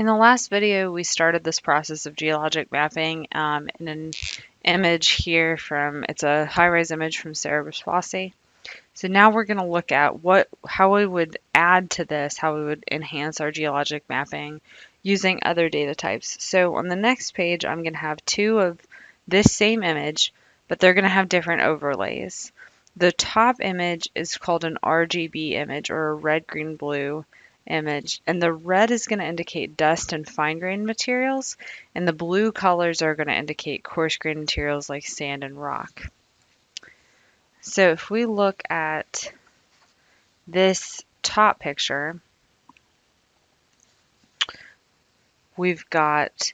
In the last video, we started this process of geologic mapping in an image here from, it's a HiRISE image from Sarah Biswasi. So now we're going to look at how we would add to this, how we would enhance our geologic mapping using other data types. So on the next page, I'm going to have two of this same image, but they're going to have different overlays. The top image is called an Rgb image, or a red, green, blue image, and the red is going to indicate dust and fine-grained materials, and the blue colors are going to indicate coarse-grained materials like sand and rock. So if we look at this top picture, we've got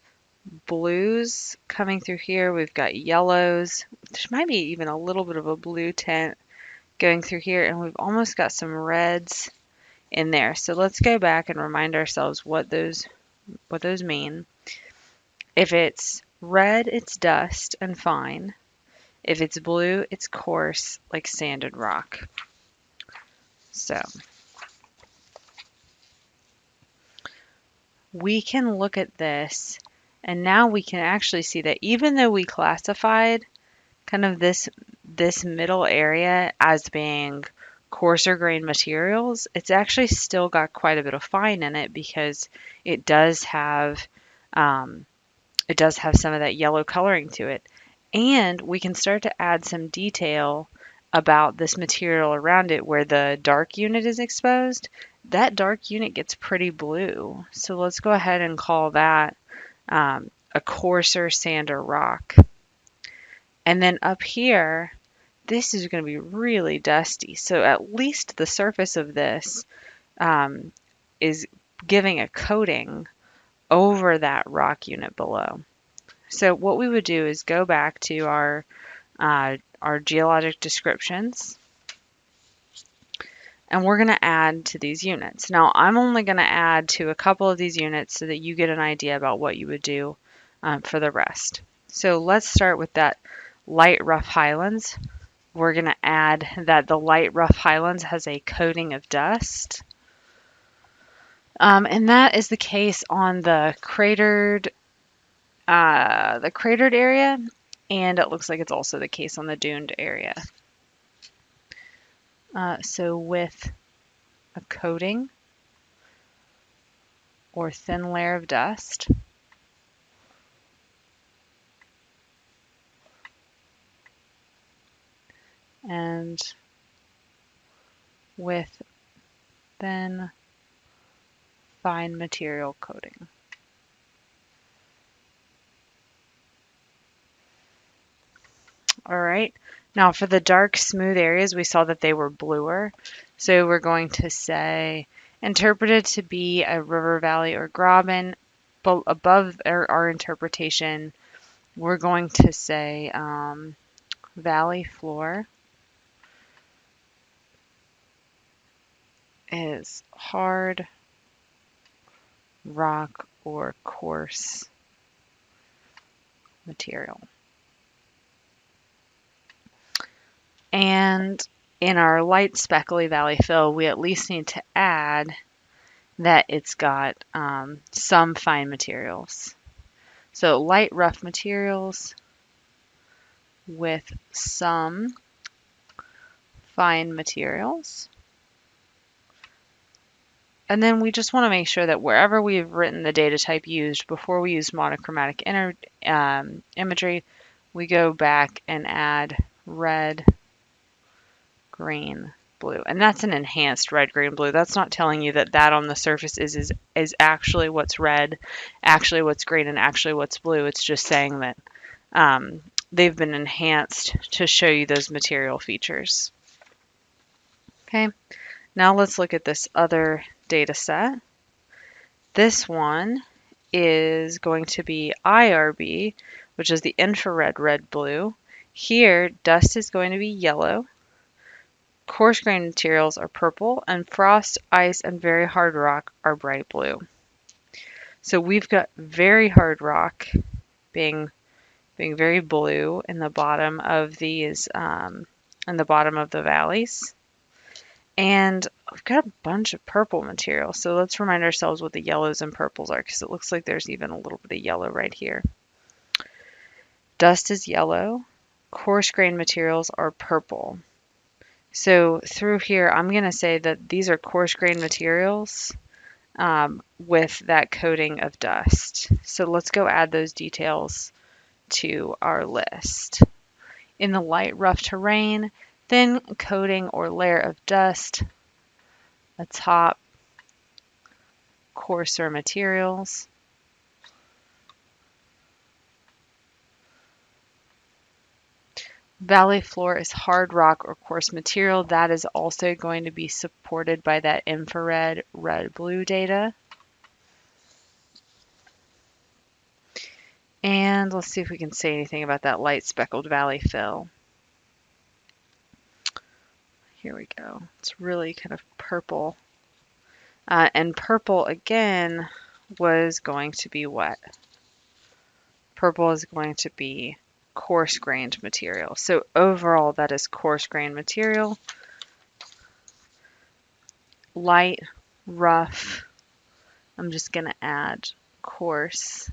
blues coming through here, we've got yellows, there might be even a little bit of a blue tint going through here, and we've almost got some reds in there. So let's go back and remind ourselves what those mean. If it's red, it's dust and fine. If it's blue, it's coarse, like sand and rock. So we can look at this, and now we can actually see that even though we classified kind of this middle area as being coarser grain materials, it's actually still got quite a bit of fine in it, because it does have some of that yellow coloring to it. And we can start to add some detail about this material around it. Where the dark unit is exposed, that dark unit gets pretty blue. So let's go ahead and call that a coarser sand or rock. And then up here, this is going to be really dusty. So at least the surface of this is giving a coating over that rock unit below. So what we would do is go back to our geologic descriptions, and we're going to add to these units. Now I'm only going to add to a couple of these units so that you get an idea about what you would do for the rest. So let's start with that light rough highlands. We're going to add that the light rough highlands has a coating of dust. And that is the case on the cratered area, and it looks like it's also the case on the duned area. So with a coating or thin layer of dust, and with thin fine material coating. All right, now for the dark smooth areas, we saw that they were bluer. So we're going to say interpreted to be a river, valley, or graben. But above our interpretation, we're going to say valley floor is hard rock or coarse material. And in our light speckly valley fill, we at least need to add that it's got some fine materials. So light rough materials with some fine materials. And then we just want to make sure that wherever we've written the data type used before we use monochromatic imagery, we go back and add red, green, blue. And that's an enhanced red, green, blue. That's not telling you that that on the surface is actually what's red, actually what's green, and actually what's blue. It's just saying that they've been enhanced to show you those material features. Okay, now let's look at this other data set. This one is going to be IRB, which is the infrared red-blue. Here, dust is going to be yellow. Coarse grained materials are purple, and frost, ice, and very hard rock are bright blue. So we've got very hard rock being very blue in the bottom of these, in the bottom of the valleys. And we've got a bunch of purple material. So let's remind ourselves what the yellows and purples are, because it looks like there's even a little bit of yellow right here. Dust is yellow. Coarse grained materials are purple. So through here, I'm going to say that these are coarse grained materials with that coating of dust. So let's go add those details to our list. In the light rough terrain, thin coating or layer of dust atop coarser materials. Valley floor is hard rock or coarse material. That is also going to be supported by that infrared red-blue data. And let's see if we can say anything about that light speckled valley fill. Here we go. It's really kind of purple. And purple, again, was going to be what? Purple is going to be coarse-grained material. So overall, that is coarse-grained material. Light, rough. I'm just going to add coarse-grained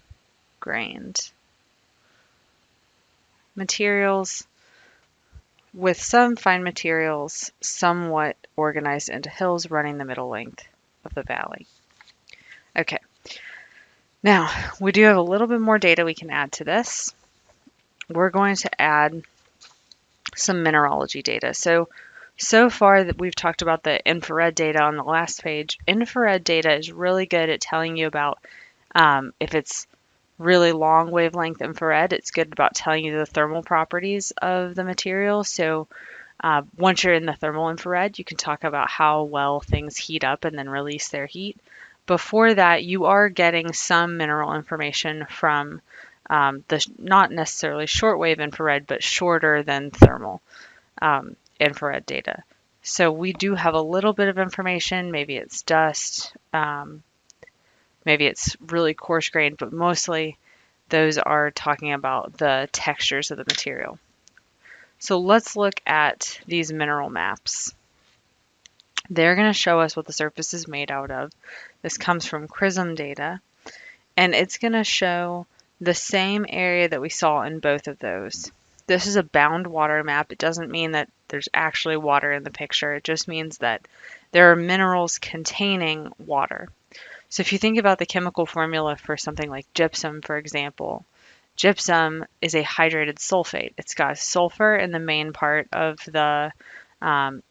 materials with some fine materials somewhat organized into hills running the middle length of the valley. Okay. Now, we do have a little bit more data we can add to this. We're going to add some mineralogy data. So far that we've talked about the infrared data on the last page. Infrared data is really good at telling you about if it's really long wavelength infrared, it's good about telling you the thermal properties of the material. So once you're in the thermal infrared, you can talk about how well things heat up and then release their heat. Before that, you are getting some mineral information from the not necessarily shortwave infrared, but shorter than thermal infrared data. So we do have a little bit of information. Maybe it's dust, maybe it's really coarse grained, but mostly those are talking about the textures of the material. So let's look at these mineral maps. They're going to show us what the surface is made out of. This comes from CRISM data, and it's going to show the same area that we saw in both of those. This is a bound water map. It doesn't mean that there's actually water in the picture. It just means that there are minerals containing water. So if you think about the chemical formula for something like gypsum, for example, gypsum is a hydrated sulfate. It's got sulfur in the main part of the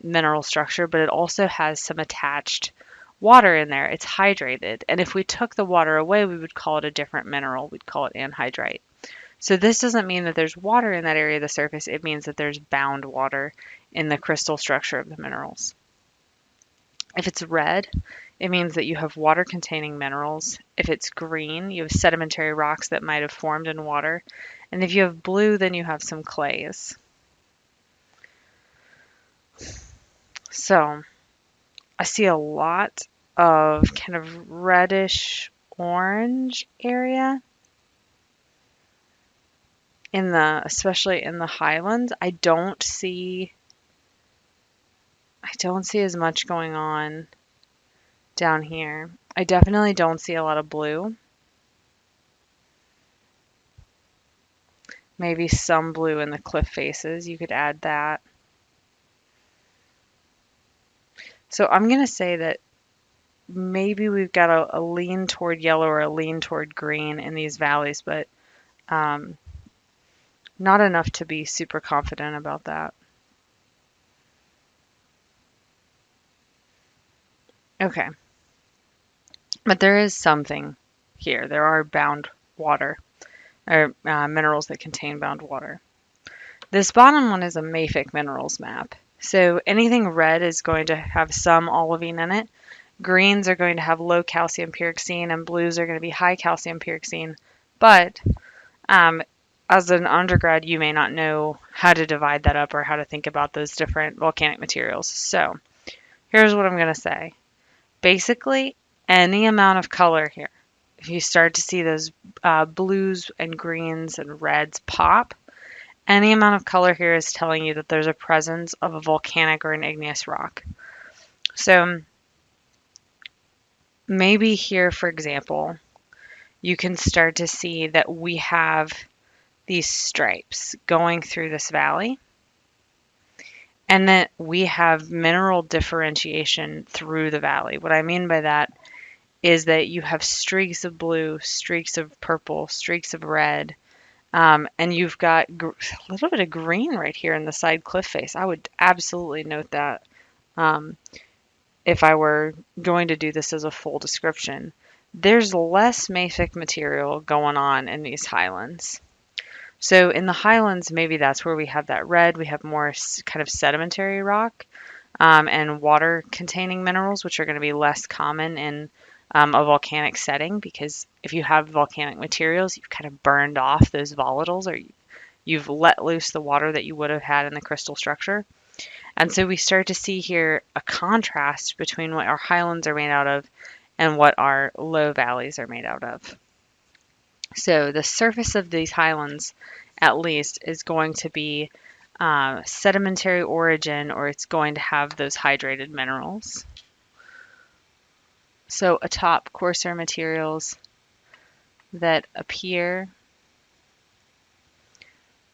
mineral structure, but it also has some attached water in there. It's hydrated. And if we took the water away, we would call it a different mineral. We'd call it anhydrite. So this doesn't mean that there's water in that area of the surface. It means that there's bound water in the crystal structure of the minerals. If it's red, it means that you have water-containing minerals. If it's green, you have sedimentary rocks that might have formed in water. And if you have blue, then you have some clays. So I see a lot of kind of reddish orange area especially in the Highlands. I don't see as much going on down here. I definitely don't see a lot of blue. Maybe some blue in the cliff faces. You could add that. So I'm going to say that maybe we've got a lean toward yellow or a lean toward green in these valleys, but not enough to be super confident about that. Okay. But there is something here. There are bound water, or minerals that contain bound water. This bottom one is a Mafic Minerals Map. So anything red is going to have some olivine in it. Greens are going to have low calcium pyroxene, and blues are going to be high calcium pyroxene. But as an undergrad, you may not know how to divide that up or how to think about those different volcanic materials. So here's what I'm going to say. Basically, any amount of color here, if you start to see those blues and greens and reds pop, any amount of color here is telling you that there's a presence of a volcanic or an igneous rock. So maybe here, for example, you can start to see that we have these stripes going through this valley, and that we have mineral differentiation through the valley. What I mean by that is that you have streaks of blue, streaks of purple, streaks of red, and you've got a little bit of green right here in the side cliff face. I would absolutely note that um, if I were going to do this as a full description. There's less mafic material going on in these highlands. So in the highlands, maybe that's where we have that red. We have more kind of sedimentary rock and water-containing minerals, which are going to be less common in a volcanic setting, because if you have volcanic materials, you've kind of burned off those volatiles, or you've let loose the water that you would have had in the crystal structure. And so we start to see here a contrast between what our highlands are made out of and what our low valleys are made out of. So the surface of these highlands, at least, is going to be sedimentary origin, or it's going to have those hydrated minerals. So atop coarser materials that appear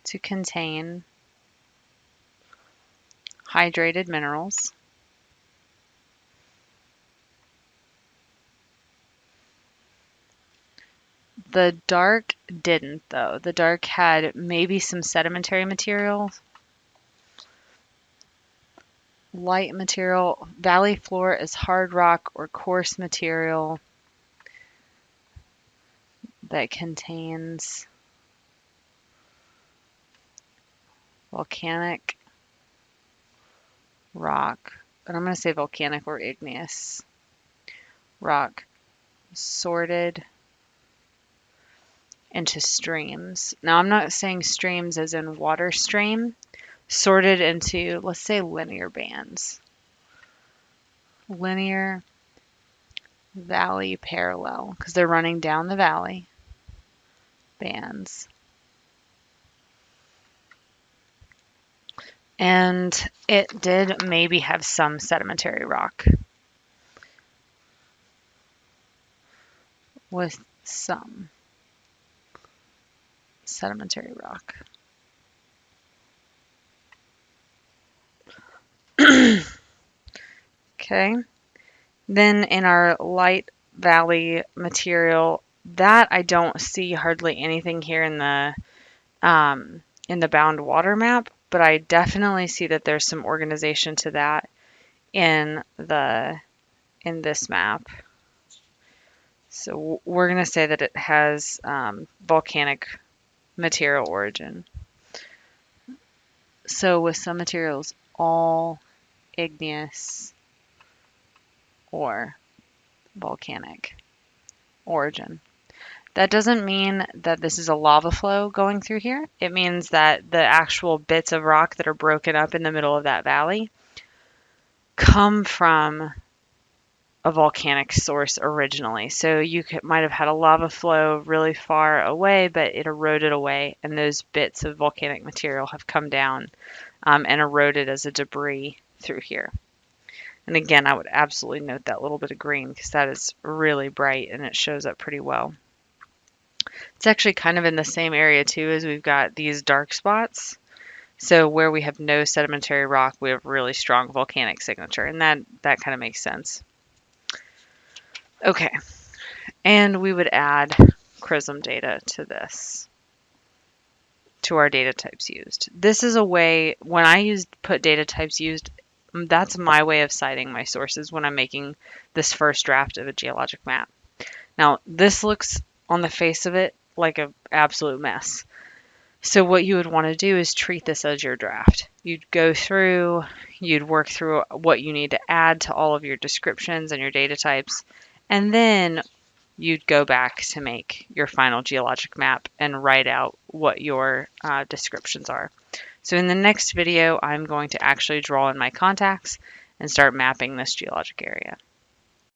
to contain hydrated minerals. The dark didn't, though. The dark had maybe some sedimentary material. Light material. Valley floor is hard rock or coarse material that contains volcanic rock. And I'm going to say volcanic or igneous rock sorted into streams. Now, I'm not saying streams as in water stream, sorted into, let's say, linear bands. Linear valley parallel, because they're running down the valley bands. And it did maybe have some sedimentary rock with some sedimentary rock. Okay. Then in our light valley material, that I don't see hardly anything here in the bound water map, but I definitely see that there's some organization to that in this map. So we're going to say that it has volcanic material origin. So with some materials, all igneous or volcanic origin. That doesn't mean that this is a lava flow going through here. It means that the actual bits of rock that are broken up in the middle of that valley come from a volcanic source originally. So you might have had a lava flow really far away, but it eroded away, and those bits of volcanic material have come down and eroded as a debris through here. And again, I would absolutely note that little bit of green, because that is really bright and it shows up pretty well. It's actually kind of in the same area too, as we've got these dark spots. So where we have no sedimentary rock, we have really strong volcanic signature, and that kind of makes sense. Okay, and we would add CRISM data to this, to our data types used. This is a way, when I put data types used, that's my way of citing my sources when I'm making this first draft of a geologic map. Now, this looks on the face of it like an absolute mess. So what you would want to do is treat this as your draft. You'd go through, you'd work through what you need to add to all of your descriptions and your data types, and then you'd go back to make your final geologic map and write out what your descriptions are. So in the next video, I'm going to actually draw in my contacts and start mapping this geologic area.